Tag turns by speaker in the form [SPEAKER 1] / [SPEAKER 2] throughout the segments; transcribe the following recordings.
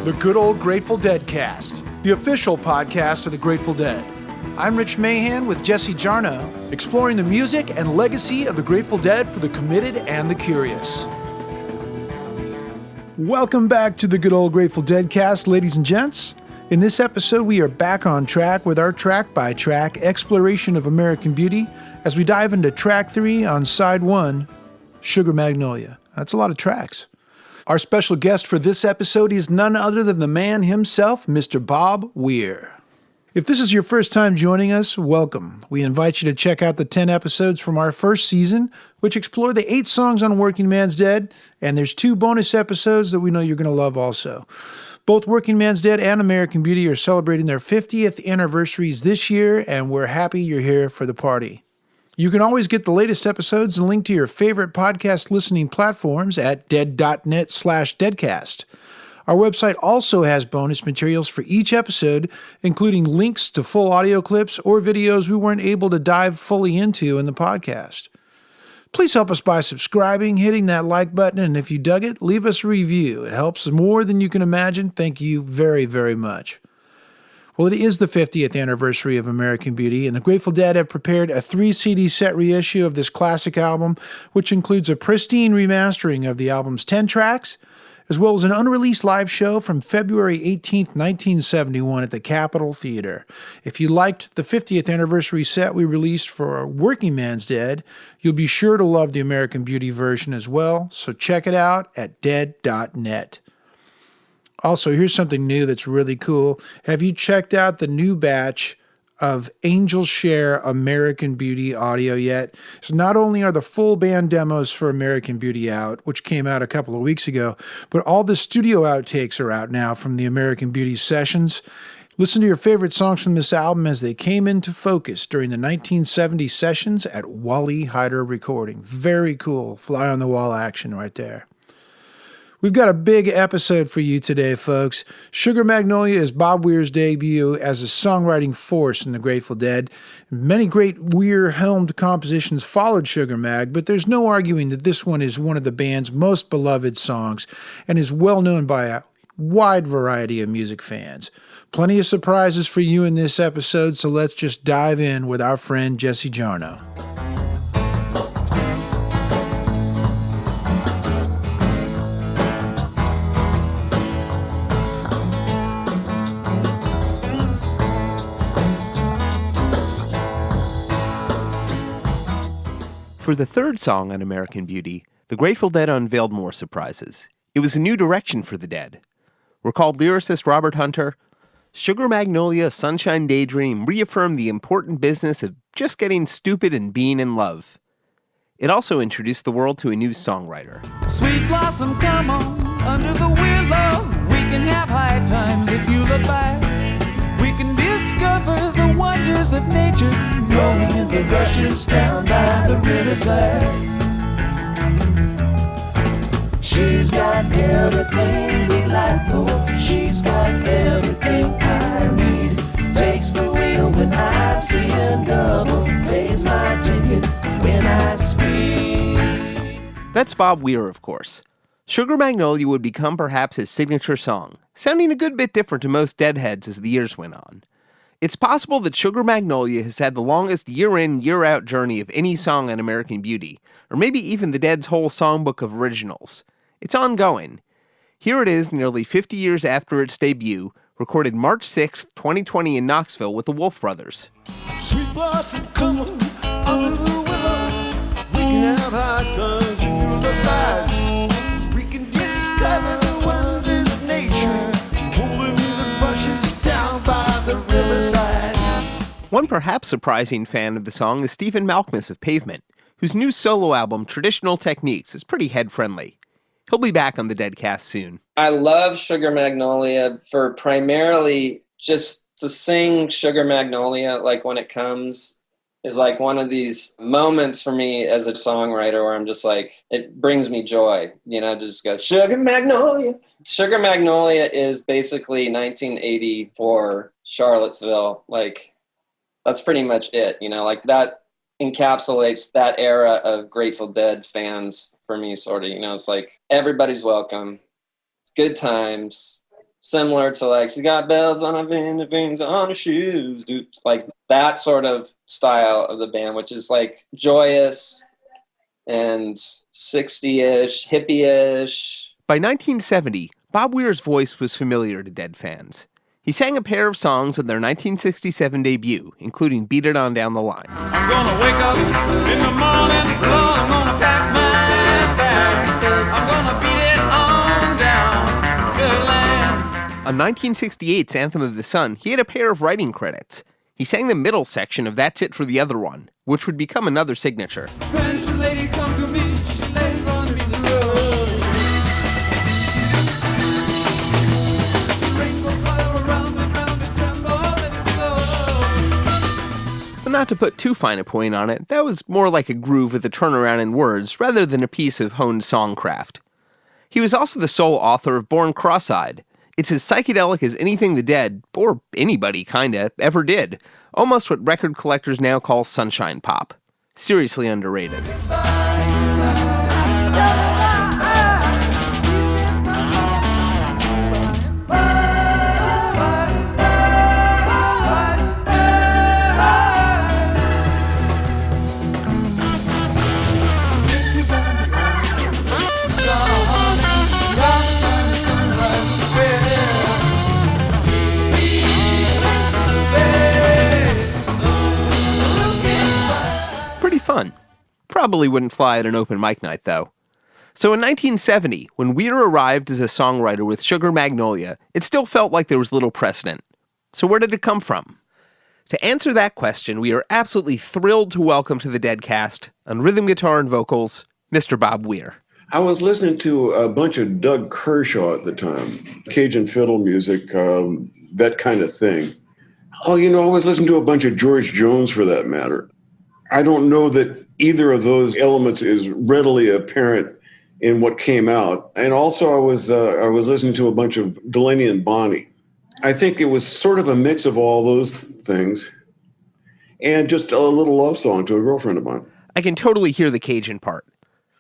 [SPEAKER 1] The Good Old Grateful Deadcast, the official podcast of the Grateful Dead. I'm Rich Mahan with Jesse Jarnow, exploring the music and legacy of the Grateful Dead for the committed and the curious. Welcome back to the Good Old Grateful Deadcast, ladies and gents. In this episode, we are back on track with our track-by-track exploration of American Beauty as we dive into track 3 on side 1, Sugar Magnolia. That's a lot of tracks. Our special guest for this episode is none other than the man himself, Mr. Bob Weir. If this is your first time joining us, welcome. We invite you to check out the 10 episodes from our first season, which explore the 8 songs on Working Man's Dead, and there's 2 bonus episodes that we know you're going to love also. Both Working Man's Dead and American Beauty are celebrating their 50th anniversaries this year, and we're happy you're here for the party. You can always get the latest episodes and link to your favorite podcast listening platforms at dead.net/deadcast. Our website also has bonus materials for each episode, including links to full audio clips or videos we weren't able to dive fully into in the podcast. Please help us by subscribing, hitting that like button, and if you dug it, leave us a review. It helps more than you can imagine. Thank you very, very much. Well, it is the 50th anniversary of American Beauty, and the Grateful Dead have prepared a 3-CD set reissue of this classic album, which includes a pristine remastering of the album's 10 tracks, as well as an unreleased live show from February 18th, 1971 at the Capitol Theater. If you liked the 50th anniversary set we released for Working Man's Dead, you'll be sure to love the American Beauty version as well, so check it out at dead.net. Also, here's something new that's really cool. Have you checked out the new batch of Angel Share American Beauty audio yet? So not only are the full band demos for American Beauty out, which came out a couple of weeks ago, but all the studio outtakes are out now from the American Beauty sessions. Listen to your favorite songs from this album as they came into focus during the 1970 sessions at Wally Heider Recording. Very cool, fly-on-the-wall action right there. We've got a big episode for you today, folks. Sugar Magnolia is Bob Weir's debut as a songwriting force in the Grateful Dead. Many great Weir-helmed compositions followed Sugar Mag, but there's no arguing that this one is one of the band's most beloved songs and is well known by a wide variety of music fans. Plenty of surprises for you in this episode, so let's just dive in with our friend Jesse Jarnow.
[SPEAKER 2] For the third song on American Beauty, the Grateful Dead unveiled more surprises. It was a new direction for the Dead. Recalled lyricist Robert Hunter, Sugar Magnolia, Sunshine Daydream reaffirmed the important business of just getting stupid and being in love. It also introduced the world to a new songwriter.
[SPEAKER 3] Sweet blossom, come on, under the willow. We can have high times if you look back. We can discover the wonders of nature, rolling in the rushes down by the riverside. She's got everything we like for. She's got everything I need. Takes the wheel when I'm seeing double. Pays my ticket when I speed.
[SPEAKER 2] That's Bob Weir, of course. Sugar Magnolia would become perhaps his signature song, sounding a good bit different to most Deadheads as the years went on. It's possible that Sugar Magnolia has had the longest year-in, year-out journey of any song on American Beauty, or maybe even the Dead's whole songbook of originals. It's ongoing. Here it is nearly 50 years after its debut, recorded March 6, 2020 in Knoxville with the Wolf Brothers.
[SPEAKER 3] Sweet blossom, come on, under the willow. We can have high times if you look back. We can discover the wonders of nature, rolling in the bushes down by the riverside.
[SPEAKER 2] One perhaps surprising fan of the song is Stephen Malkmus of Pavement, whose new solo album, Traditional Techniques, is pretty head-friendly. He'll be back on the Deadcast soon.
[SPEAKER 4] I love Sugar Magnolia for primarily just to sing Sugar Magnolia, like when it comes, is like one of these moments for me as a songwriter where I'm just like, it brings me joy, just go, Sugar Magnolia. Sugar Magnolia is basically 1984 Charlottesville. Like, that's pretty much it, like that encapsulates that era of Grateful Dead fans for me, sort of, it's like everybody's welcome. It's good times. similar to like, she got bells on her fingers, on her shoes, dude. Like that sort of style of the band, which is like joyous and 60-ish, hippie-ish.
[SPEAKER 2] By 1970, Bob Weir's voice was familiar to Dead fans. He sang a pair of songs on their 1967 debut, including Beat It On Down the Line.
[SPEAKER 3] I'm gonna wake up in the morning, Lord, I'm gonna pack my bags. I'm gonna beat it on down the line.
[SPEAKER 2] On 1968's Anthem of the Sun, he had a pair of writing credits. He sang the middle section of That's It for the Other One, which would become another signature.
[SPEAKER 3] Spanish lady come to me, she lays on me the road. Rainbow color around and round and tremble, let it flow.
[SPEAKER 2] But not to put too fine a point on it, that was more like a groove with a turnaround in words rather than a piece of honed songcraft. He was also the sole author of Born Cross-Eyed. It's as psychedelic as anything the Dead, or anybody kinda, ever did. Almost what record collectors now call sunshine pop. Seriously underrated. Pretty fun. Probably wouldn't fly at an open mic night, though. So in 1970, when Weir arrived as a songwriter with Sugar Magnolia, it still felt like there was little precedent. So where did it come from? To answer that question, we are absolutely thrilled to welcome to the Deadcast, on rhythm guitar and vocals, Mr. Bob Weir.
[SPEAKER 5] I was listening to a bunch of Doug Kershaw at the time, Cajun fiddle music, that kind of thing. Oh, I was listening to a bunch of George Jones, for that matter. I don't know that either of those elements is readily apparent in what came out. And also I was listening to a bunch of Delaney and Bonnie. I think it was sort of a mix of all those things and just a little love song to a girlfriend of mine.
[SPEAKER 2] I can totally hear the Cajun part.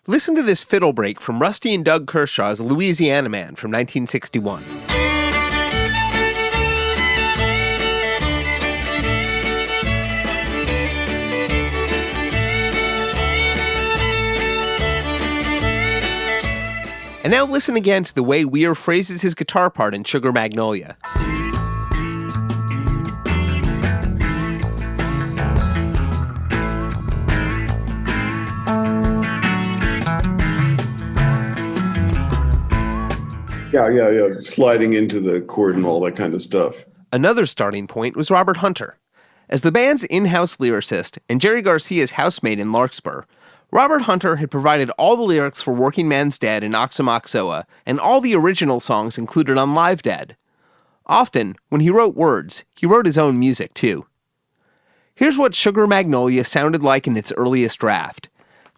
[SPEAKER 2] Listen to this fiddle break from Rusty and Doug Kershaw's Louisiana Man from 1961. And now listen again to the way Weir phrases his guitar part in Sugar Magnolia.
[SPEAKER 5] Yeah, sliding into the chord and all that kind of stuff.
[SPEAKER 2] Another starting point was Robert Hunter. As the band's in-house lyricist and Jerry Garcia's housemate in Larkspur, Robert Hunter had provided all the lyrics for Working Man's Dead and Oxomoxoa, and all the original songs included on Live Dead. Often, when he wrote words, he wrote his own music too. Here's what Sugar Magnolia sounded like in its earliest draft.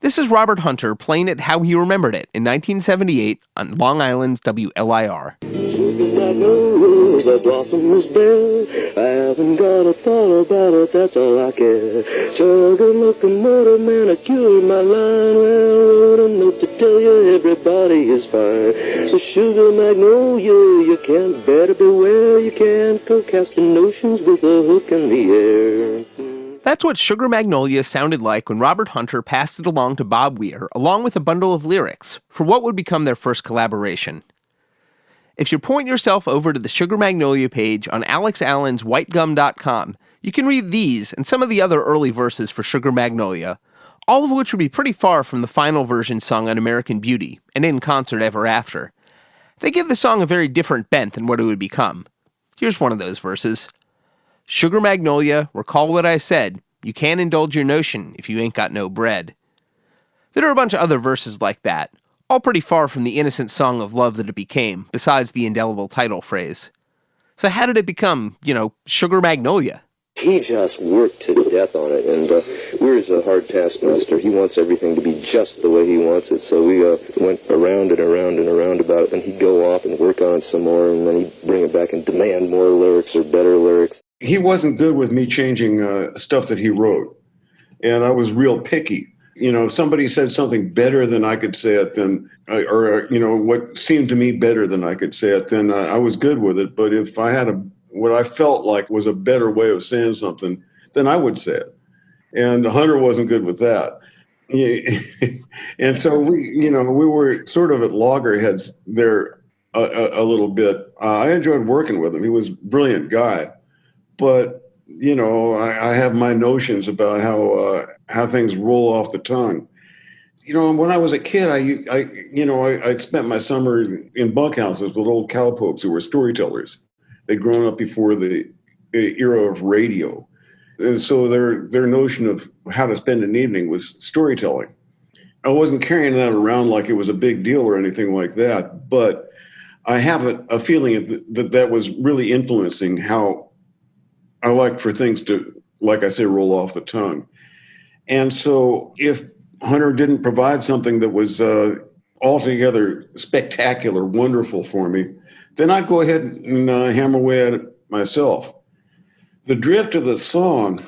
[SPEAKER 2] This is Robert Hunter playing it how he remembered it in 1978 on Long Island's WLIR.
[SPEAKER 6] I know the blossom is bare. I haven't got a thought about it, that's all I care. Sugar locomotive man, I cured my line. Well, wrote a note to tell you everybody is fine. The Sugar Magnolia, you can't better beware. You can't go casting notions with a hook in the air.
[SPEAKER 2] That's what Sugar Magnolia sounded like when Robert Hunter passed it along to Bob Weir, along with a bundle of lyrics, for what would become their first collaboration. If you point yourself over to the Sugar Magnolia page on Alex Allen's whitegum.com, you can read these and some of the other early verses for Sugar Magnolia, all of which would be pretty far from the final version sung on American Beauty and in concert ever after. They give the song a very different bent than what it would become. Here's one of those verses. Sugar Magnolia, recall what I said, you can't indulge your notion if you ain't got no bread. There are a bunch of other verses like that, all pretty far from the innocent song of love that it became, besides the indelible title phrase. So how did it become, Sugar Magnolia?
[SPEAKER 6] He just worked to death on it, and Weir's a hard taskmaster. He wants everything to be just the way he wants it, so we went around and around and around about it, and he'd go off and work on it some more, and then he'd bring it back and demand more lyrics or better lyrics.
[SPEAKER 5] He wasn't good with me changing stuff that he wrote, and I was real picky. If somebody said something better than I could say it, then, or what seemed to me better than I could say it, then I was good with it. But if I had what I felt like was a better way of saying something, then I would say it. And Hunter wasn't good with that. And so we were sort of at loggerheads there a little bit. I enjoyed working with him. He was a brilliant guy, but I have my notions about how things roll off the tongue. When I was a kid, I spent my summer in bunkhouses with old cowpokes who were storytellers. They'd grown up before the era of radio. And so their notion of how to spend an evening was storytelling. I wasn't carrying that around like it was a big deal or anything like that, but I have a feeling that was really influencing how I like for things to, like I say, roll off the tongue. And so if Hunter didn't provide something that was altogether spectacular, wonderful for me, then I'd go ahead and hammer away at it myself. The drift of the song,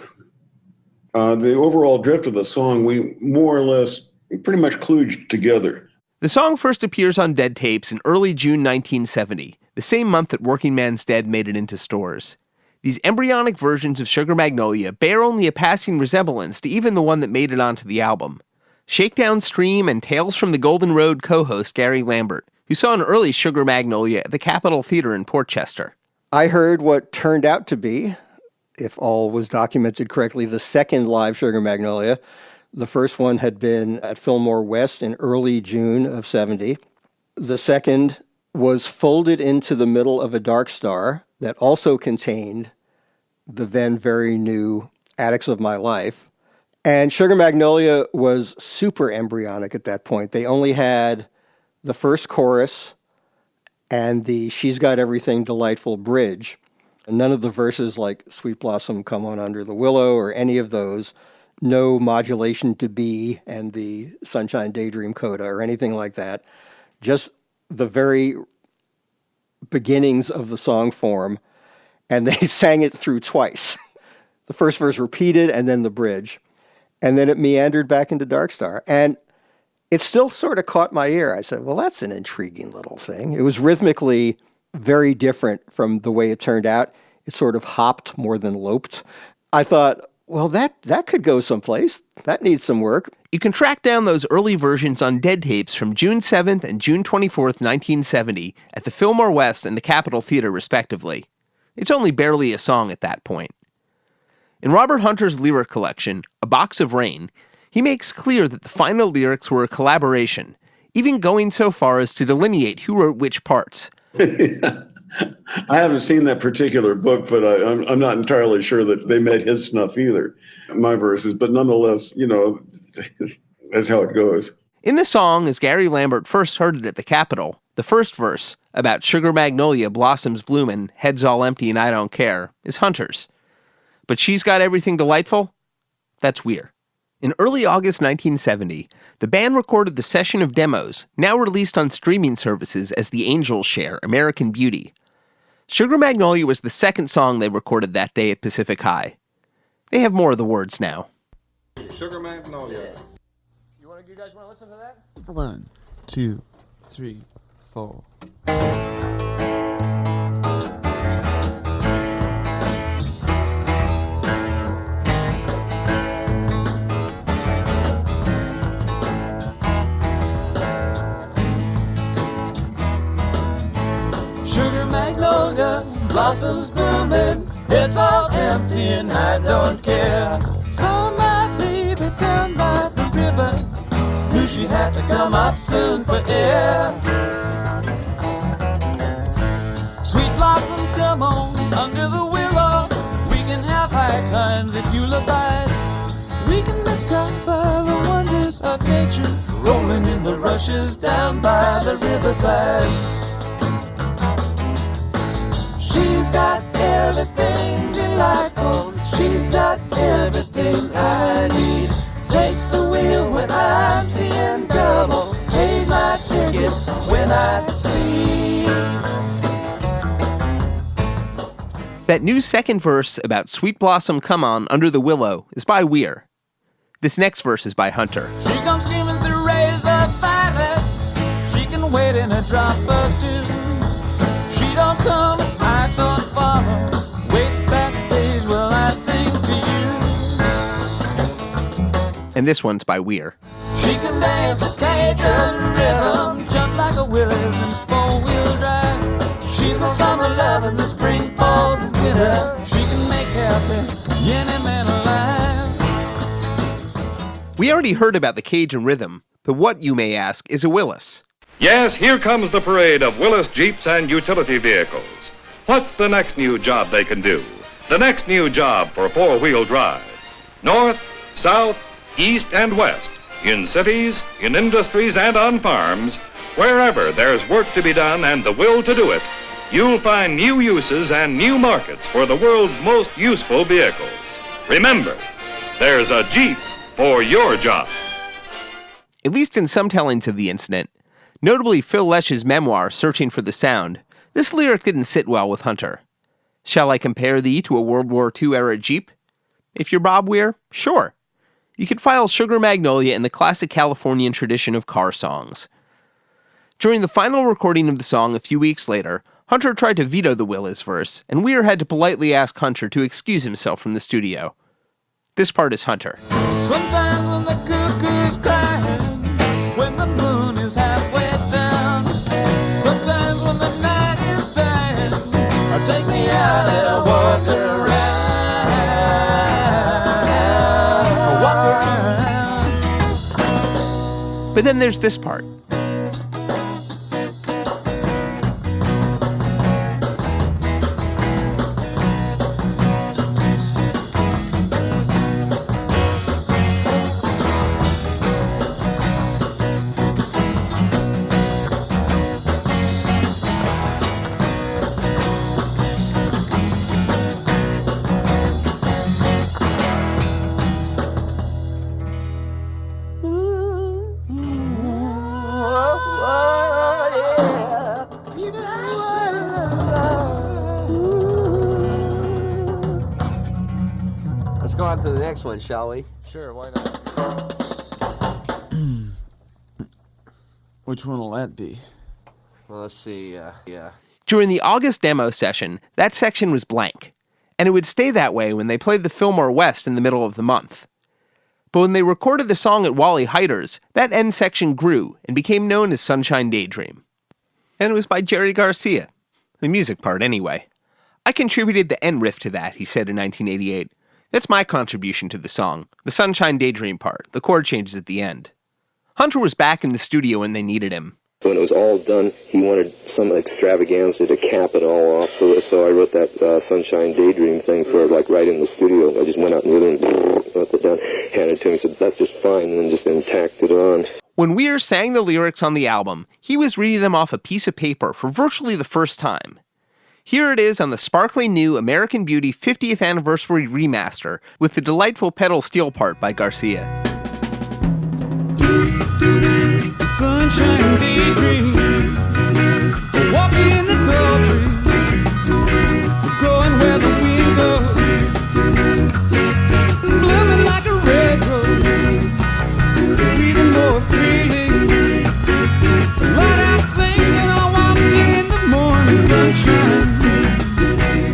[SPEAKER 5] the overall drift of the song, we more or less pretty much kludged together.
[SPEAKER 2] The song first appears on Dead Tapes in early June 1970, the same month that Working Man's Dead made it into stores. These embryonic versions of Sugar Magnolia bear only a passing resemblance to even the one that made it onto the album. Shakedown Stream and Tales from the Golden Road co-host Gary Lambert, who saw an early Sugar Magnolia at the Capitol Theater in Portchester.
[SPEAKER 7] I heard what turned out to be, if all was documented correctly, the second live Sugar Magnolia. The first one had been at Fillmore West in early June of 70. The second was folded into the middle of a Dark Star that also contained the then very new Attics of My Life. And Sugar Magnolia was super embryonic at that point. They only had the first chorus and the She's Got Everything Delightful bridge. And none of the verses like Sweet Blossom, Come On Under the Willow, or any of those, no modulation to B and the Sunshine Daydream coda or anything like that. Just the very beginnings of the song form, and they sang it through twice. The first verse repeated and then the bridge. And then it meandered back into Dark Star. And it still sort of caught my ear. I said, well, that's an intriguing little thing. It was rhythmically very different from the way it turned out. It sort of hopped more than loped. I thought, well, that could go someplace. That needs some work.
[SPEAKER 2] You can track down those early versions on Dead Tapes from June 7th and June 24th, 1970 at the Fillmore West and the Capitol Theater, respectively. It's only barely a song at that point. In Robert Hunter's lyric collection, A Box of Rain, he makes clear that the final lyrics were a collaboration, even going so far as to delineate who wrote which parts.
[SPEAKER 5] I haven't seen that particular book, but I'm not entirely sure that they met his snuff either, my verses. But nonetheless, that's how it goes.
[SPEAKER 2] In the song, as Gary Lambert first heard it at the Capitol, the first verse, about Sugar Magnolia, blossoms bloomin', heads all empty and I don't care, is Hunter's. But She's Got Everything Delightful? That's Weir. In early August 1970, the band recorded the session of demos, now released on streaming services as The Angels Share, American Beauty. Sugar Magnolia was the second song they recorded that day at Pacific High. They have more of the words now.
[SPEAKER 8] Sugar Magnolia.
[SPEAKER 9] You guys want to listen to that?
[SPEAKER 10] 1, 2, 3, 4.
[SPEAKER 3] Sugar Magnolia, blossoms blooming, it's all empty and I don't care. So my baby down by the river knew she'd have to come up soon for air. Sweet blossom, come on under the willow. We can have high times if you'll abide. We can discover the wonders of nature, rolling in the rushes down by the riverside. She's got everything delightful. She's got everything I need. Takes the wheel when I'm seeing double. Pays my ticket when I speed.
[SPEAKER 2] That new second verse about Sweet Blossom Come On Under the Willow is by Weir. This next verse is by Hunter.
[SPEAKER 3] She comes screaming through rays of violet. She can wait in a drop or two. She don't come, I don't follow. Waits backstage while I sing to you.
[SPEAKER 2] And this one's by Weir.
[SPEAKER 3] She can dance a Cajun rhythm, jump like a Willis in four-wheel drive. She's my summer love in the spring, fall, and winter. She can make happy any man alive.
[SPEAKER 2] We already heard about the Cajun rhythm, but what, you may ask, is a Willis?
[SPEAKER 8] Yes, here comes the parade of Willis Jeeps and utility vehicles. What's the next new job they can do? The next new job for four-wheel drive. North, south, east, and west. In cities, in industries, and on farms, wherever there's work to be done and the will to do it, you'll find new uses and new markets for the world's most useful vehicles. Remember, there's a Jeep for your job.
[SPEAKER 2] At least in some tellings of the incident, notably Phil Lesch's memoir, Searching for the Sound, this lyric didn't sit well with Hunter. Shall I compare thee to a World War II-era Jeep? If you're Bob Weir, sure. You could file Sugar Magnolia in the classic Californian tradition of car songs. During the final recording of the song a few weeks later, Hunter tried to veto the Willis verse, and Weir had to politely ask Hunter to excuse himself from the studio. This part is Hunter.
[SPEAKER 3] Sometimes when the cuckoo's crying, when the moon is halfway down, sometimes when the night is dying, take me out and I walk around.
[SPEAKER 2] But then there's this part. Let's go on to the next one, shall we?
[SPEAKER 9] Sure, why not?
[SPEAKER 10] Which one will that be?
[SPEAKER 2] Well, let's see, yeah. During the August demo session, that section was blank, and it would stay that way when they played the Fillmore West in the middle of the month. But when they recorded the song at Wally Heider's, that end section grew and became known as Sunshine Daydream. And it was by Jerry Garcia. The music part, anyway. I contributed the end riff to that, he said in 1988. That's my contribution to the song, the Sunshine Daydream part, the chord changes at the end. Hunter was back in the studio when they needed him.
[SPEAKER 6] When it was all done, he wanted some extravaganza to cap it all off, so I wrote that Sunshine Daydream thing for, like, right in the studio. I just went out and wrote it down, handed it to him, said, that's just fine, and then tacked it on.
[SPEAKER 2] When Weir sang the lyrics on the album, he was reading them off a piece of paper for virtually the first time. Here it is on the sparkly new American Beauty 50th Anniversary Remaster with the delightful pedal steel part by Garcia.
[SPEAKER 3] Sunshine daydream, walking in the tall tree, going where the wind goes, blooming like a red rose, breathing more freely, light out singing, I walk in the morning sunshine daydream.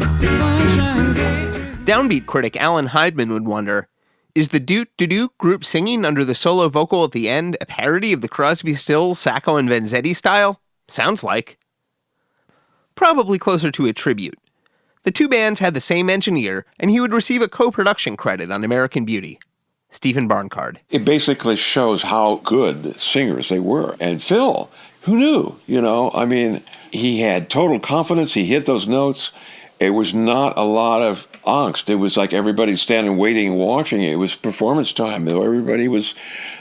[SPEAKER 2] Downbeat critic Alan Heidman would wonder, is the Doot-Doo-Doo group singing under the solo vocal at the end a parody of the Crosby, Stills, Sacco, and Vanzetti style? Sounds like. Probably closer to a tribute. The two bands had the same engineer, and he would receive a co-production credit on American Beauty. Stephen Barncard.
[SPEAKER 5] It basically shows how good singers they were. And Phil, who knew? I mean, he had total confidence. He hit those notes. It was not a lot of angst. It was like everybody standing, waiting, watching. It was performance time. Everybody was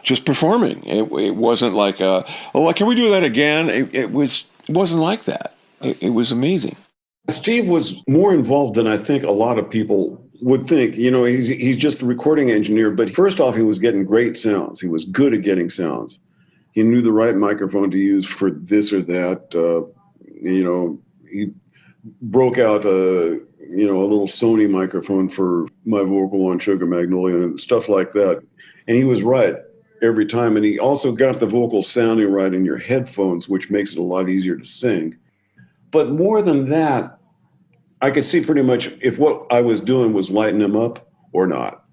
[SPEAKER 5] just performing. It wasn't like, can we do that again? It wasn't like that. It was amazing. Steve was more involved than I think a lot of people would think. He's just a recording engineer. But first off, he was getting great sounds. He was good at getting sounds. He knew the right microphone to use for this or that. He broke out a little Sony microphone for my vocal on Sugar Magnolia and stuff like that. And he was right every time. And he also got the vocal sounding right in your headphones, which makes it a lot easier to sing. But more than that, I could see pretty much if what I was doing was lighting him up or not.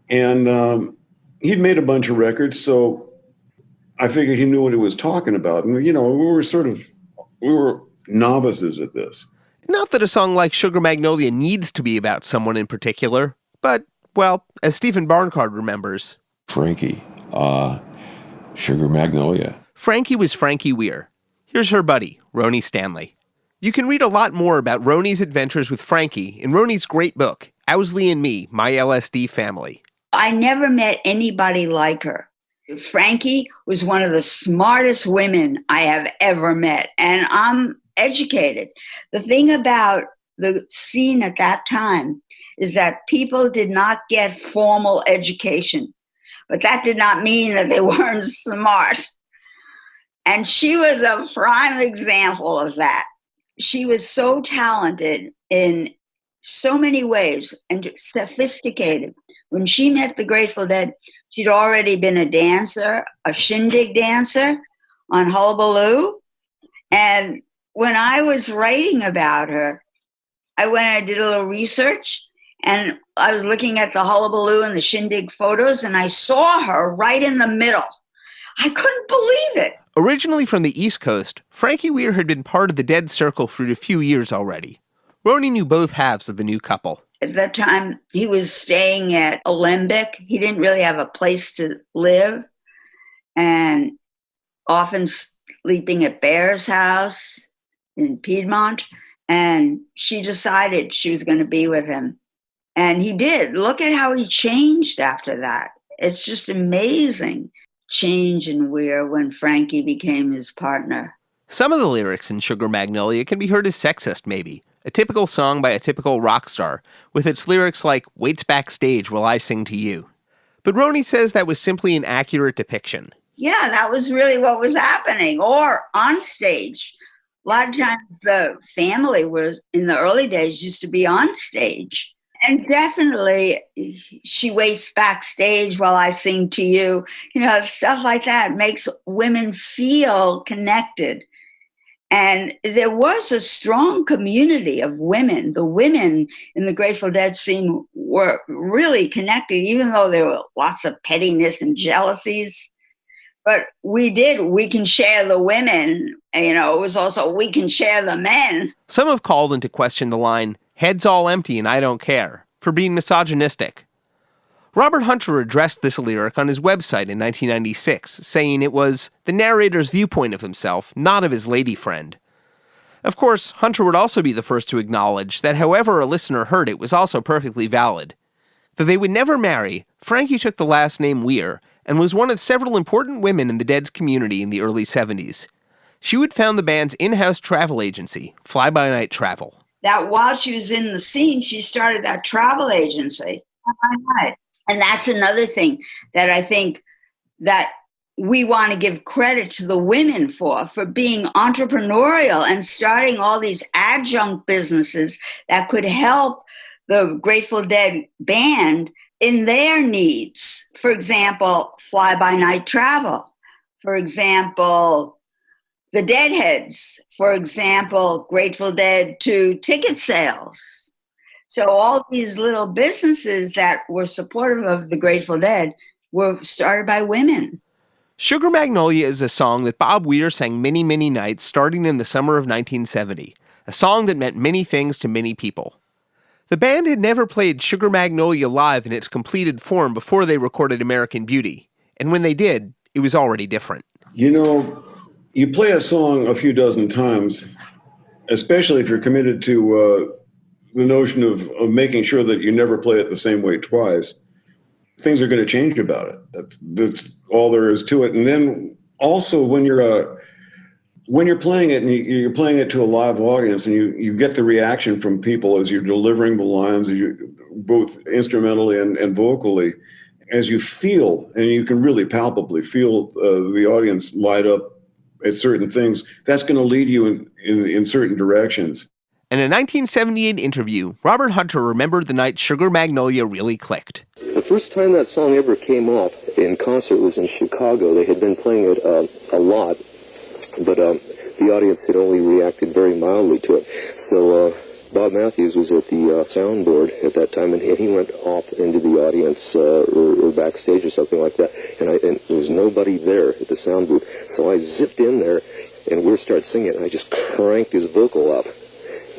[SPEAKER 5] And he'd made a bunch of records, so I figured he knew what he was talking about. And, you know, we were novices at this.
[SPEAKER 2] Not that a song like Sugar Magnolia needs to be about someone in particular, but, well, as Stephen Barncard remembers,
[SPEAKER 11] Frankie, Sugar Magnolia.
[SPEAKER 2] Frankie was Frankie Weir. Here's her buddy, Rhoney Stanley. You can read a lot more about Rhoney's adventures with Frankie in Rhoney's great book, Owsley and Me, My LSD Family.
[SPEAKER 12] I never met anybody like her. Frankie was one of the smartest women I have ever met, and I'm educated. The thing about the scene at that time is that people did not get formal education, but that did not mean that they weren't smart. And she was a prime example of that. She was so talented in so many ways and sophisticated. When she met the Grateful Dead, she'd already been a dancer, a shindig dancer on Hullabaloo. And when I was writing about her, I went and I did a little research, and I was looking at the Hullabaloo and the shindig photos, and I saw her right in the middle. I couldn't believe it.
[SPEAKER 2] Originally from the East Coast, Frankie Weir had been part of the Dead Circle for a few years already. Rhoney knew both halves of the new couple.
[SPEAKER 12] At that time, he was staying at a Lemeiux. He didn't really have a place to live, and often sleeping at Bear's house in Piedmont. And she decided she was going to be with him. And he did. Look at how he changed after that. It's just amazing change in Weir when Frankie became his partner.
[SPEAKER 2] Some of the lyrics in Sugar Magnolia can be heard as sexist, maybe. A typical song by a typical rock star, with its lyrics like, "Waits backstage while I sing to you." But Rhoney says that was simply an accurate depiction.
[SPEAKER 12] Yeah, that was really what was happening. Or on stage. A lot of times the family was, in the early days, used to be on stage. And definitely, she waits backstage while I sing to you. You know, stuff like that makes women feel connected. And there was a strong community of women. The women in the Grateful Dead scene were really connected, even though there were lots of pettiness and jealousies. But we can share the women. You know, it was also, we can share the men.
[SPEAKER 2] Some have called into question the line, "Head's all empty and I don't care," for being misogynistic. Robert Hunter addressed this lyric on his website in 1996, saying it was the narrator's viewpoint of himself, not of his lady friend. Of course, Hunter would also be the first to acknowledge that however a listener heard it was also perfectly valid. Though they would never marry, Frankie took the last name Weir and was one of several important women in the Dead's community in the early 70s. She would found the band's in-house travel agency, Fly By Night Travel.
[SPEAKER 12] That while she was in the scene, she started that travel agency. And that's another thing that I think that we want to give credit to the women for being entrepreneurial and starting all these adjunct businesses that could help the Grateful Dead band in their needs. For example, Fly By Night Travel. For example, the Deadheads. For example, Grateful Dead to ticket sales. So all these little businesses that were supportive of the Grateful Dead were started by women.
[SPEAKER 2] Sugar Magnolia is a song that Bob Weir sang many, many nights starting in the summer of 1970, a song that meant many things to many people. The band had never played Sugar Magnolia live in its completed form before they recorded American Beauty, and when they did, it was already different.
[SPEAKER 5] You know, you play a song a few dozen times, especially if you're committed to the notion of making sure that you never play it the same way twice. Things are going to change about it. That's all there is to it. And then also when you're playing it and you're playing it to a live audience and you get the reaction from people as you're delivering the lines, both instrumentally and vocally, as you feel, and you can really palpably feel the audience light up at certain things, that's going to lead you in certain directions.
[SPEAKER 2] In a 1978 interview, Robert Hunter remembered the night Sugar Magnolia really clicked.
[SPEAKER 6] The first time that song ever came off in concert was in Chicago. They had been playing it a lot, but the audience had only reacted very mildly to it. So Bob Matthews was at the soundboard at that time, and he went off into the audience or backstage or something like that, and there was nobody there at the sound booth. So I zipped in there, and Weir started singing, and I just cranked his vocal up,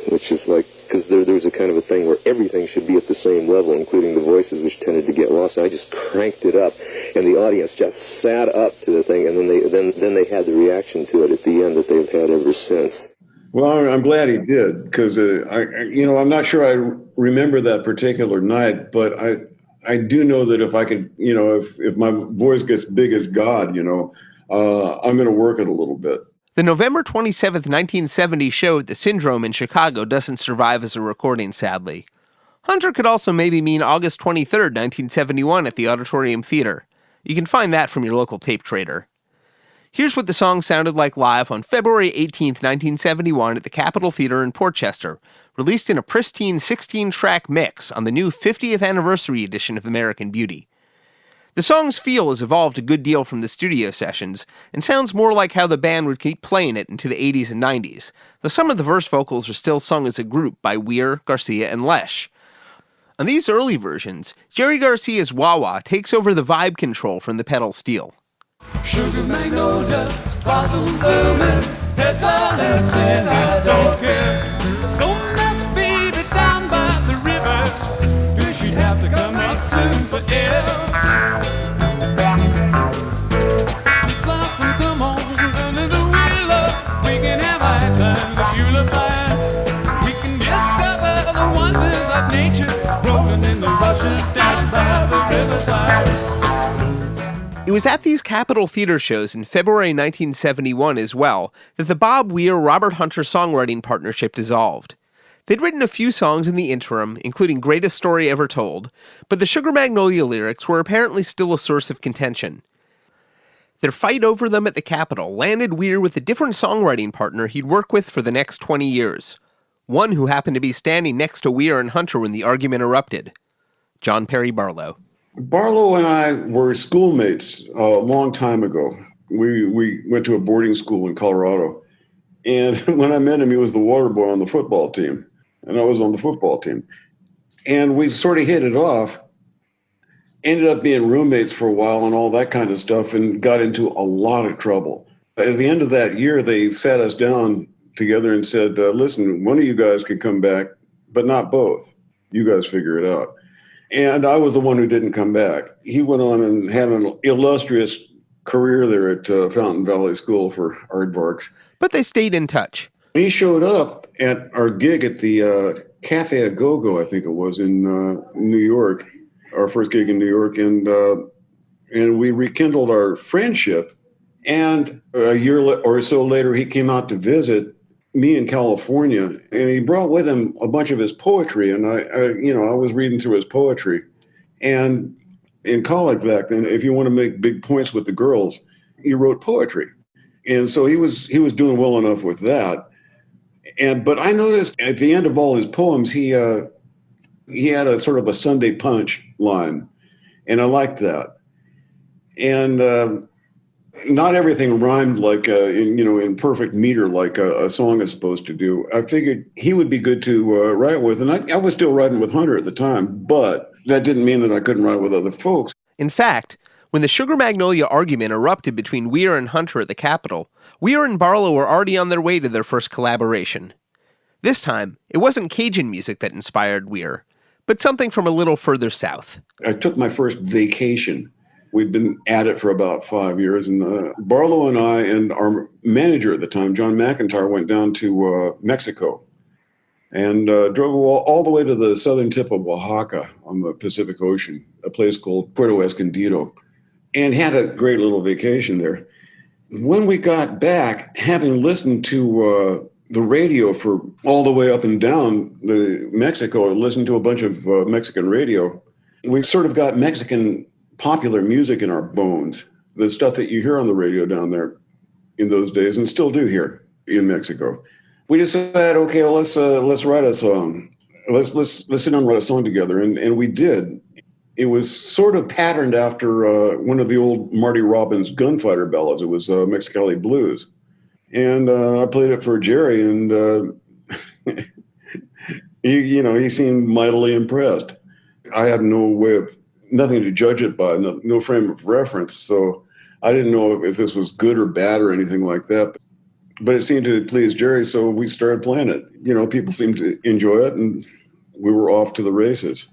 [SPEAKER 6] which is like, because there was a kind of a thing where everything should be at the same level, including the voices, which tended to get lost. I just cranked it up, and the audience just sat up to the thing, and then they had the reaction to it at the end that they've had ever since.
[SPEAKER 5] Well, I'm glad he did, because I'm not sure I remember that particular night, but I do know that if I could, if my voice gets big as God, I'm going to work it a little bit.
[SPEAKER 2] The November 27, 1970 show at the Syndrome in Chicago doesn't survive as a recording, sadly. Hunter could also maybe mean August 23, 1971 at the Auditorium Theater. You can find that from your local tape trader. Here's what the song sounded like live on February 18, 1971 at the Capitol Theater in Portchester, released in a pristine 16-track mix on the new 50th anniversary edition of American Beauty. The song's feel has evolved a good deal from the studio sessions, and sounds more like how the band would keep playing it into the 80s and 90s, though some of the verse vocals are still sung as a group by Weir, Garcia, and Lesh. On these early versions, Jerry Garcia's wah-wah takes over the vibe control from the pedal steel.
[SPEAKER 3] Sugar magnolia, blossom blooming, heads are lifted and I don't care. So much baby down by the river, you should have to come up soon for air. Blossom, come on, under the willow, we can have high times if you look fine. We can discover the wonders of nature, rolling in the rushes down by the riverside.
[SPEAKER 2] It was at these Capitol Theater shows in February 1971 as well that the Bob Weir-Robert Hunter songwriting partnership dissolved. They'd written a few songs in the interim, including Greatest Story Ever Told, but the Sugar Magnolia lyrics were apparently still a source of contention. Their fight over them at the Capitol landed Weir with a different songwriting partner he'd work with for the next 20 years, one who happened to be standing next to Weir and Hunter when the argument erupted, John Perry Barlow.
[SPEAKER 5] Barlow and I were schoolmates a long time ago. We went to a boarding school in Colorado. And when I met him, he was the water boy on the football team. And I was on the football team. And we sort of hit it off, ended up being roommates for a while and all that kind of stuff, and got into a lot of trouble. At the end of that year, they sat us down together and said, listen, one of you guys can come back, but not both. You guys figure it out. And I was the one who didn't come back. He went on and had an illustrious career there at Fountain Valley School for Aardvarks.
[SPEAKER 2] But they stayed in touch.
[SPEAKER 5] He showed up at our gig at the Cafe A Go-Go, I think it was, in New York, our first gig in New York, and we rekindled our friendship. And a year or so later, he came out to visit me in California, and he brought with him a bunch of his poetry, and I was reading through his poetry. And in college back then, if you want to make big points with the girls, you wrote poetry. And so he was doing well enough with that. But I noticed at the end of all his poems, he had a sort of a Sunday punch line, and I liked that. And not everything rhymed like in perfect meter like a song is supposed to do. I figured he would be good to write with, and I was still writing with Hunter at the time, but that didn't mean that I couldn't write with other folks.
[SPEAKER 2] In fact, when the Sugar Magnolia argument erupted between Weir and Hunter at the Capitol, Weir and Barlow were already on their way to their first collaboration. This time, it wasn't Cajun music that inspired Weir, but something from a little further south.
[SPEAKER 5] I took my first vacation. We'd been at it for about 5 years, and Barlow and I and our manager at the time, John McIntyre, went down to Mexico and drove all the way to the southern tip of Oaxaca on the Pacific Ocean, a place called Puerto Escondido, and had a great little vacation there. When we got back, having listened to the radio for all the way up and down Mexico, and listened to a bunch of Mexican radio, we sort of got Mexican popular music in our bones, the stuff that you hear on the radio down there in those days and still do here in Mexico. We decided, okay, well, let's write a song. Let's sit down and write a song together, and we did. It was sort of patterned after one of the old Marty Robbins gunfighter ballads. It was Mexicali Blues, and I played it for Jerry, and he seemed mightily impressed. I had nothing to judge it by, no frame of reference, so I didn't know if this was good or bad or anything like that. But it seemed to please Jerry, so we started playing it. People seemed to enjoy it, and we were off to the races.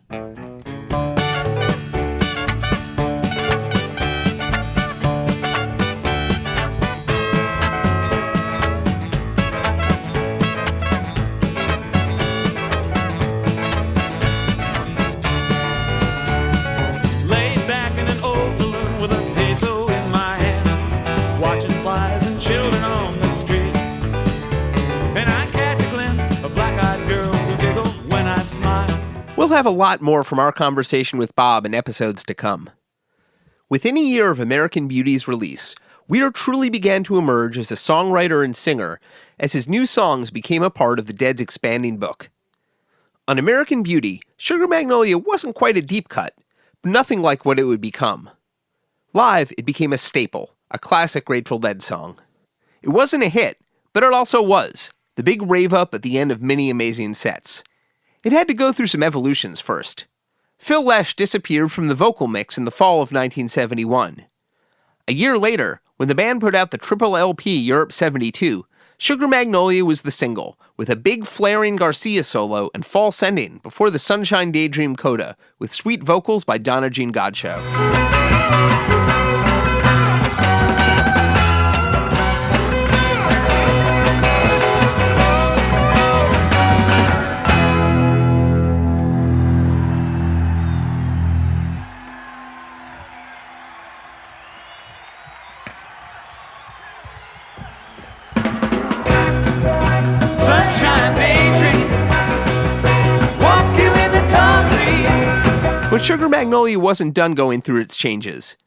[SPEAKER 2] We'll have a lot more from our conversation with Bob in episodes to come. Within a year of American Beauty's release, Weir truly began to emerge as a songwriter and singer as his new songs became a part of the Dead's expanding book. On American Beauty, Sugar Magnolia wasn't quite a deep cut, but nothing like what it would become. Live, it became a staple, a classic Grateful Dead song. It wasn't a hit, but it also was, the big rave-up at the end of many amazing sets. It had to go through some evolutions first. Phil Lesh disappeared from the vocal mix in the fall of 1971. A year later, when the band put out the triple LP Europe 72, Sugar Magnolia was the single, with a big flaring Garcia solo and false ending before the Sunshine Daydream coda, with sweet vocals by Donna Jean Godchaux. But Sugar Magnolia wasn't done going through its changes.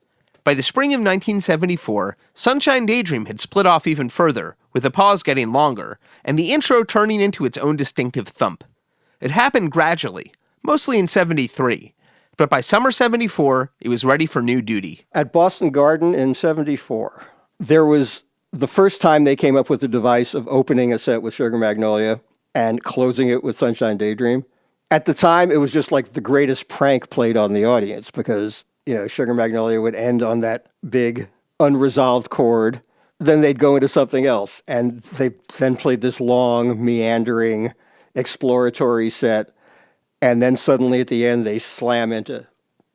[SPEAKER 2] By the spring of 1974, Sunshine Daydream had split off even further, with the pause getting longer, and the intro turning into its own distinctive thump. It happened gradually, mostly in 73, but by summer 74, it was ready for new duty.
[SPEAKER 7] At Boston Garden in 74, there was the first time they came up with the device of opening a set with Sugar Magnolia and closing it with Sunshine Daydream. At the time, it was just like the greatest prank played on the audience because, Sugar Magnolia would end on that big unresolved chord. Then they'd go into something else. And they then played this long, meandering, exploratory set. And then suddenly at the end, they slam into,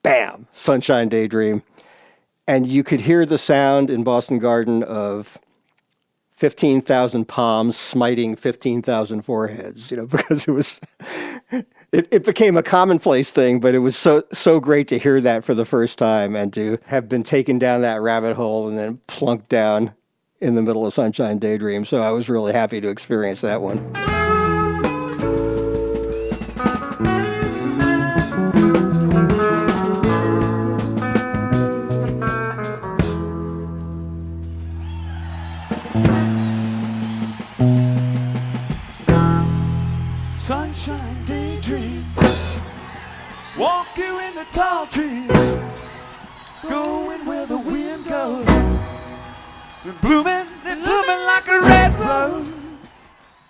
[SPEAKER 7] bam, Sunshine Daydream. And you could hear the sound in Boston Garden of 15,000 palms smiting 15,000 foreheads, because it was, it became a commonplace thing, but it was so great to hear that for the first time and to have been taken down that rabbit hole and then plunked down in the middle of Sunshine Daydream. So I was really happy to experience that one.
[SPEAKER 3] Sunshine daydream, walk you in the tall trees, going where the wind goes, they're blooming like a red rose.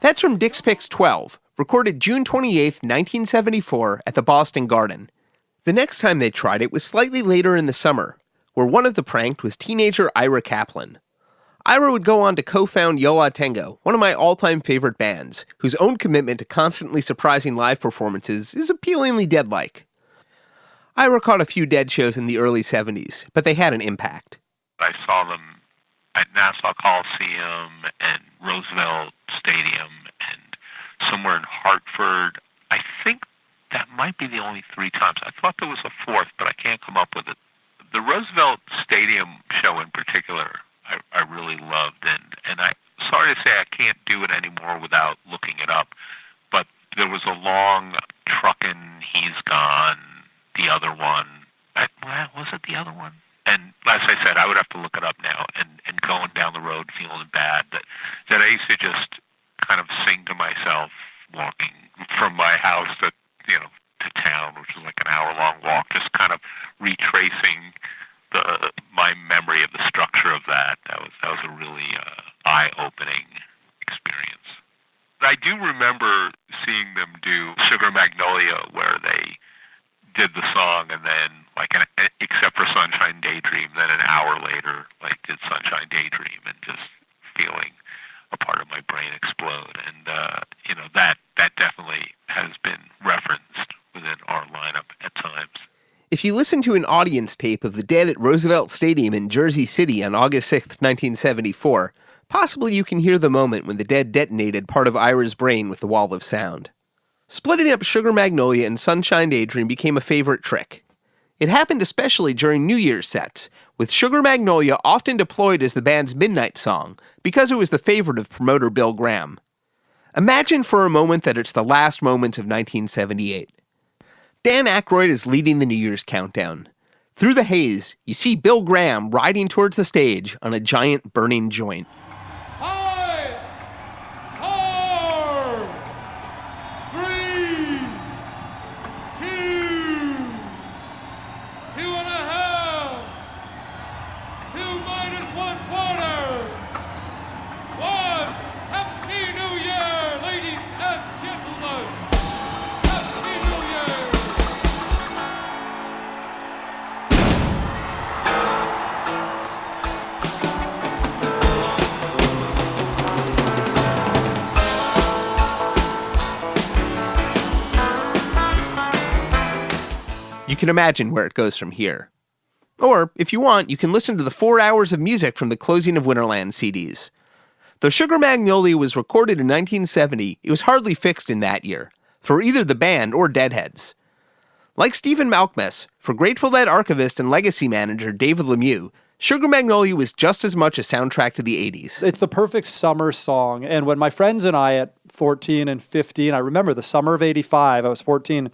[SPEAKER 2] That's from Dick's Picks 12, recorded June 28, 1974, at the Boston Garden. The next time they tried it was slightly later in the summer, where one of the pranked was teenager Ira Kaplan. Ira would go on to co-found Yo La Tengo, one of my all-time favorite bands, whose own commitment to constantly surprising live performances is appealingly Dead-like. Ira caught a few Dead shows in the early 70s, but they had an impact.
[SPEAKER 13] I saw them at Nassau Coliseum and Roosevelt Stadium and somewhere in Hartford. I think that might be the only 3 times. I thought there was a 4th, but I can't come up with it. The Roosevelt Stadium show in particular, I really loved, and I'm sorry to say I can't do it anymore without looking it up, but there was a long Truckin' He's Gone, the other one. Was it the other one? And as I said, I would have to look it up now, and going down the road feeling bad that I used to just kind of sing to myself walking from my house to town, which was like an hour-long walk, just kind of retracing my memory of the structure of that. That was a really eye-opening experience. I do remember seeing them do Sugar Magnolia, where they did the song and then, except for Sunshine Daydream, then an hour later, did Sunshine Daydream, and just feeling a part of my brain explode. And, that definitely has been referenced within our lineup at times.
[SPEAKER 2] If you listen to an audience tape of the Dead at Roosevelt Stadium in Jersey City on August 6th, 1974, possibly you can hear the moment when the Dead detonated part of Ira's brain with the wall of sound. Splitting up Sugar Magnolia and Sunshine Daydream became a favorite trick. It happened especially during New Year's sets, with Sugar Magnolia often deployed as the band's midnight song because it was the favorite of promoter Bill Graham. Imagine for a moment that it's the last moments of 1978. Dan Aykroyd is leading the New Year's countdown. Through the haze, you see Bill Graham riding towards the stage on a giant burning joint.
[SPEAKER 3] 5, 4, 3, 2, 2.5, 2 minus 1/4, 1. Happy New Year, ladies and gentlemen. Happy New Year.
[SPEAKER 2] You can imagine where it goes from here. Or, if you want, you can listen to the 4 hours of music from the Closing of Winterland CDs. Though Sugar Magnolia was recorded in 1970, it was hardly fixed in that year, for either the band or Deadheads. Like Stephen Malkmus, for Grateful Dead archivist and legacy manager David Lemieux, Sugar Magnolia was just as much a soundtrack to the 80s.
[SPEAKER 14] It's the perfect summer song, and when my friends and I at 14 and 15, I remember the summer of 85, I was 14,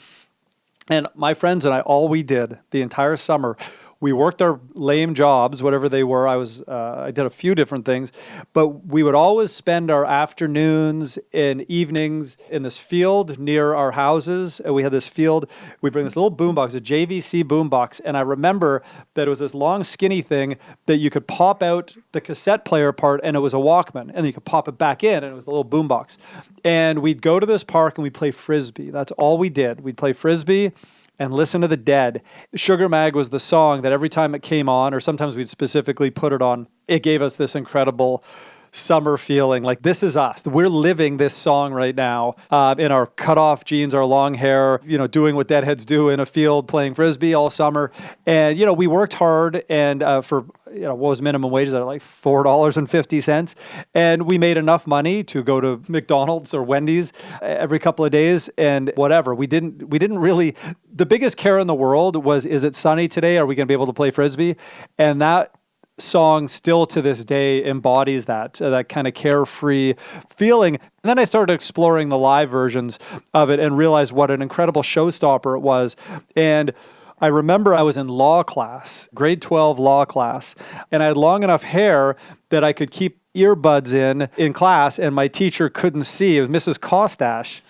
[SPEAKER 14] and my friends and I, all we did the entire summer, we worked our lame jobs, whatever they were. I did a few different things, but we would always spend our afternoons and evenings in this field near our houses. And we had this field. We'd bring this little boombox, a JVC boombox, and I remember that it was this long, skinny thing that you could pop out the cassette player part, and it was a Walkman, and you could pop it back in, and it was a little boombox. And we'd go to this park and we'd play Frisbee. That's all we did. We'd play Frisbee and listen to the Dead. Sugar Mag was the song that every time it came on, or sometimes we'd specifically put it on, it gave us this incredible summer feeling. Like, this is us. We're living this song right now in our cut-off jeans, our long hair, doing what Deadheads do in a field, playing Frisbee all summer. And, we worked hard, and for what was minimum wages at like $4.50, and we made enough money to go to McDonald's or Wendy's every couple of days, and whatever. We didn't really. The biggest care in the world was, is it sunny today? Are we going to be able to play Frisbee? And that song still to this day embodies that kind of carefree feeling. And then I started exploring the live versions of it and realized what an incredible showstopper it was. And I remember I was in law class, grade 12 law class, and I had long enough hair that I could keep earbuds in class, and my teacher couldn't see. It was Mrs. Kostash.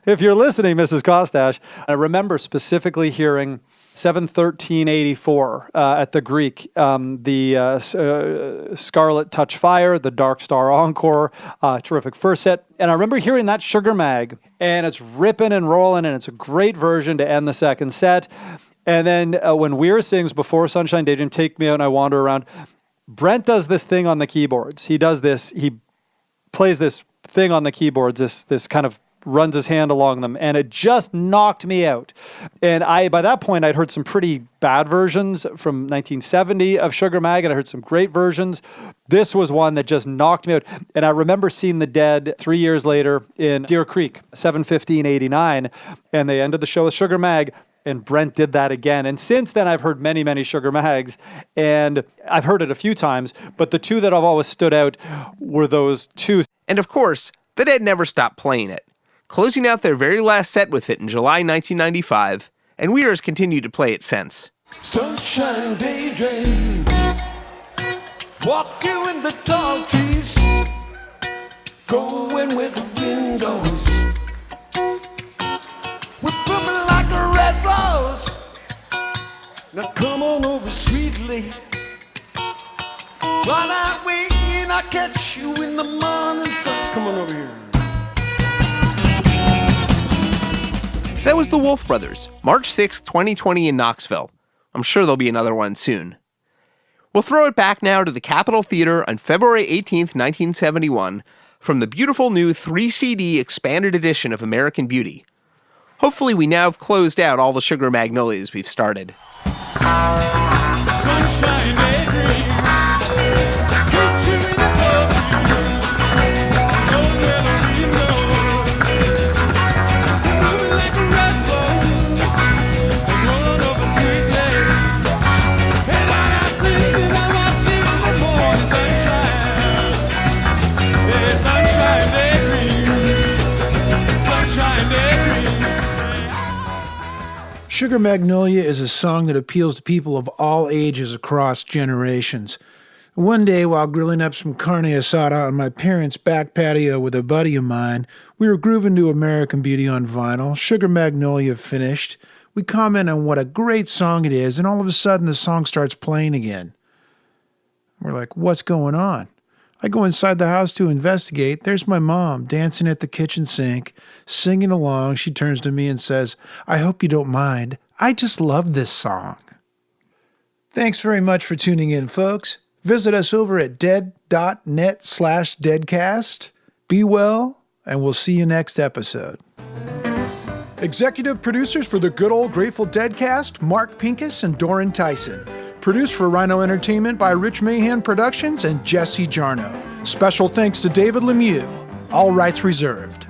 [SPEAKER 14] If you're listening, Mrs. Kostash. I remember specifically hearing 7/13/84 at the Greek, the Scarlet Touch Fire, the Dark Star Encore, terrific first set. And I remember hearing that Sugar Mag, and it's ripping and rolling, and it's a great version to end the second set. And then when Weir sings before Sunshine Daydream, Take Me Out and I Wander Around, Brent does this thing on the keyboards. He plays this thing on the keyboards, this kind of runs his hand along them, and it just knocked me out. And by that point, I'd heard some pretty bad versions from 1970 of Sugar Mag, and I heard some great versions. This was one that just knocked me out. And I remember seeing the Dead 3 years later in Deer Creek, 7/15/89, and they ended the show with Sugar Mag, and Brent did that again. And since then, I've heard many, many Sugar Mags, and I've heard it a few times, but the two that have always stood out were those two.
[SPEAKER 2] And of course, the Dead never stopped playing it, closing out their very last set with it in July 1995, and Weir has continued to play it since.
[SPEAKER 3] Sunshine daydream, walking in the tall trees, going wine with the windows. We're blooming like a red rose. Now come on over sweetly. Why not wait and I'll catch you in the morning sun? Come on over here.
[SPEAKER 2] That was the Wolf Brothers, March 6, 2020 in Knoxville. I'm sure there'll be another one soon. We'll throw it back now to the Capitol Theater on February 18th, 1971, from the beautiful new 3-CD expanded edition of American Beauty. Hopefully we now have closed out all the Sugar Magnolias we've started.
[SPEAKER 3] Sunshine daydream. Put you in the club. No melody, no. Moving like a red bone. Rolling over sweet lake. And I'm sleeping the morning sunshine. Yeah, sunshine daydream. Sunshine daydream.
[SPEAKER 1] Sugar Magnolia is a song that appeals to people of all ages across generations. One day, while grilling up some carne asada on my parents' back patio with a buddy of mine, we were grooving to American Beauty on vinyl. Sugar Magnolia finished. We comment on what a great song it is, and all of a sudden the song starts playing again. We're like, what's going on? I go inside the house to investigate. There's my mom dancing at the kitchen sink, singing along. She turns to me and says, I hope you don't mind. I just love this song. Thanks very much for tuning in, folks. Visit us over at dead.net/deadcast. Be well, and we'll see you next episode. Executive producers for the Good Old Grateful Deadcast, Mark Pincus and Doran Tyson. Produced for Rhino Entertainment by Rich Mahan Productions and Jesse Jarno. Special thanks to David Lemeiux. All rights reserved.